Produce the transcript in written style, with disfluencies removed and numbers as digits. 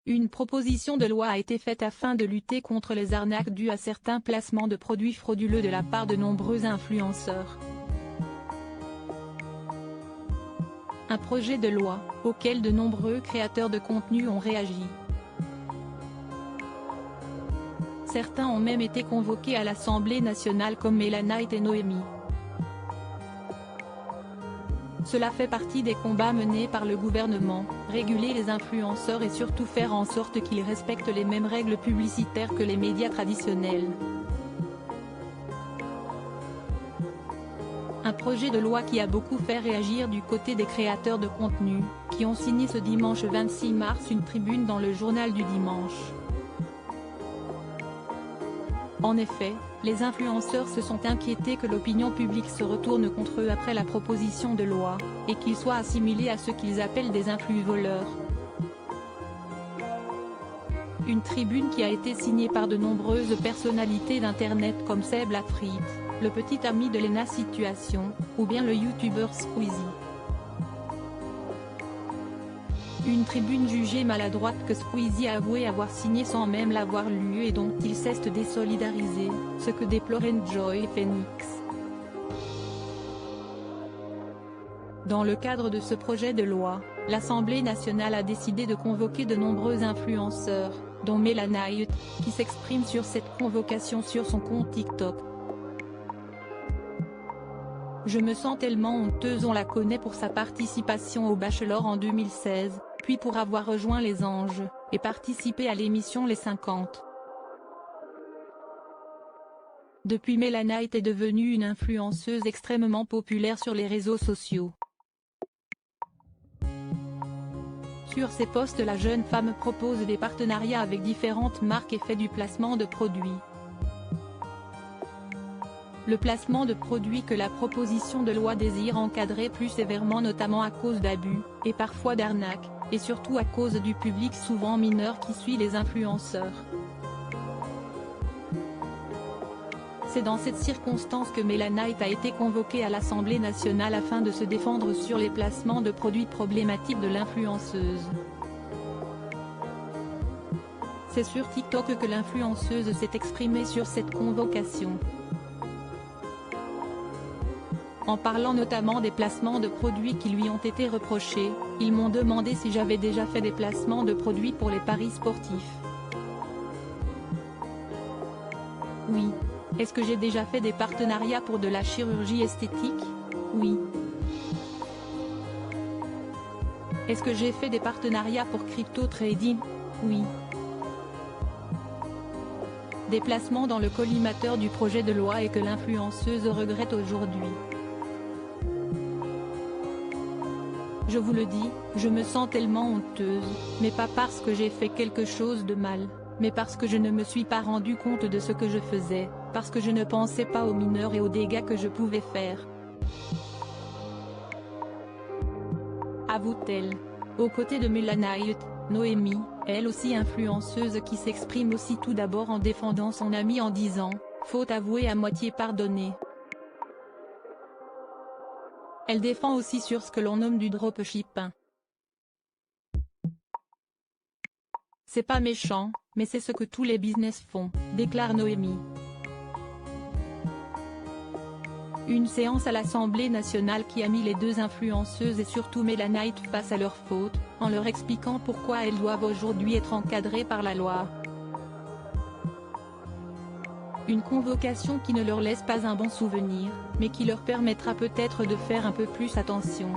Une proposition de loi a été faite afin de lutter contre les arnaques dues à certains placements de produits frauduleux de la part de nombreux influenceurs. Un projet de loi, auquel de nombreux créateurs de contenu ont réagi. Certains ont même été convoqués à l'Assemblée nationale comme Melanite et Noémie. Cela fait partie des combats menés par le gouvernement, réguler les influenceurs et surtout faire en sorte qu'ils respectent les mêmes règles publicitaires que les médias traditionnels. Un projet de loi qui a beaucoup fait réagir du côté des créateurs de contenu, qui ont signé ce dimanche 26 mars une tribune dans le journal du dimanche. En effet, les influenceurs se sont inquiétés que l'opinion publique se retourne contre eux après la proposition de loi, et qu'ils soient assimilés à ce qu'ils appellent des influ-voleurs. Une tribune qui a été signée par de nombreuses personnalités d'internet comme Seb Lafrite, le petit ami de Lena Situation, ou bien le youtubeur Squeezie. Une tribune jugée maladroite que Squeezie a avoué avoir signé sans même l'avoir lue et dont il s'est désolidarisé, ce que déplore Enjoy Phoenix. Dans le cadre de ce projet de loi, l'Assemblée nationale a décidé de convoquer de nombreux influenceurs, dont Melanite, qui s'exprime sur cette convocation sur son compte TikTok. Je me sens tellement honteuse. On la connaît pour sa participation au Bachelor en 2016, puis pour avoir rejoint les Anges, et participé à l'émission Les 50. Depuis, Melanite est devenue une influenceuse extrêmement populaire sur les réseaux sociaux. Sur ses posts, la jeune femme propose des partenariats avec différentes marques et fait du placement de produits. Le placement de produits que la proposition de loi désire encadrer plus sévèrement, notamment à cause d'abus, et parfois d'arnaques, et surtout à cause du public souvent mineur qui suit les influenceurs. C'est dans cette circonstance que Melanite a été convoquée à l'Assemblée nationale afin de se défendre sur les placements de produits problématiques de l'influenceuse. C'est sur TikTok que l'influenceuse s'est exprimée sur cette convocation. En parlant notamment des placements de produits qui lui ont été reprochés, ils m'ont demandé si j'avais déjà fait des placements de produits pour les paris sportifs. Oui. Est-ce que j'ai déjà fait des partenariats pour de la chirurgie esthétique? Oui. Est-ce que j'ai fait des partenariats pour crypto trading? Oui. Des placements dans le collimateur du projet de loi et que l'influenceuse regrette aujourd'hui. Je vous le dis, je me sens tellement honteuse, mais pas parce que j'ai fait quelque chose de mal, mais parce que je ne me suis pas rendu compte de ce que je faisais, parce que je ne pensais pas aux mineurs et aux dégâts que je pouvais faire. Avoue-t-elle. Aux côtés de Melanite, Noémie, elle aussi influenceuse qui s'exprime aussi tout d'abord en défendant son amie en disant « Faute avouée à moitié pardonnée ». Elle défend aussi sur ce que l'on nomme du dropshipping. C'est pas méchant, mais c'est ce que tous les business font, déclare Noémie. Une séance à l'Assemblée nationale qui a mis les deux influenceuses et surtout Melanite face à leurs fautes, en leur expliquant pourquoi elles doivent aujourd'hui être encadrées par la loi. Une convocation qui ne leur laisse pas un bon souvenir, mais qui leur permettra peut-être de faire un peu plus attention.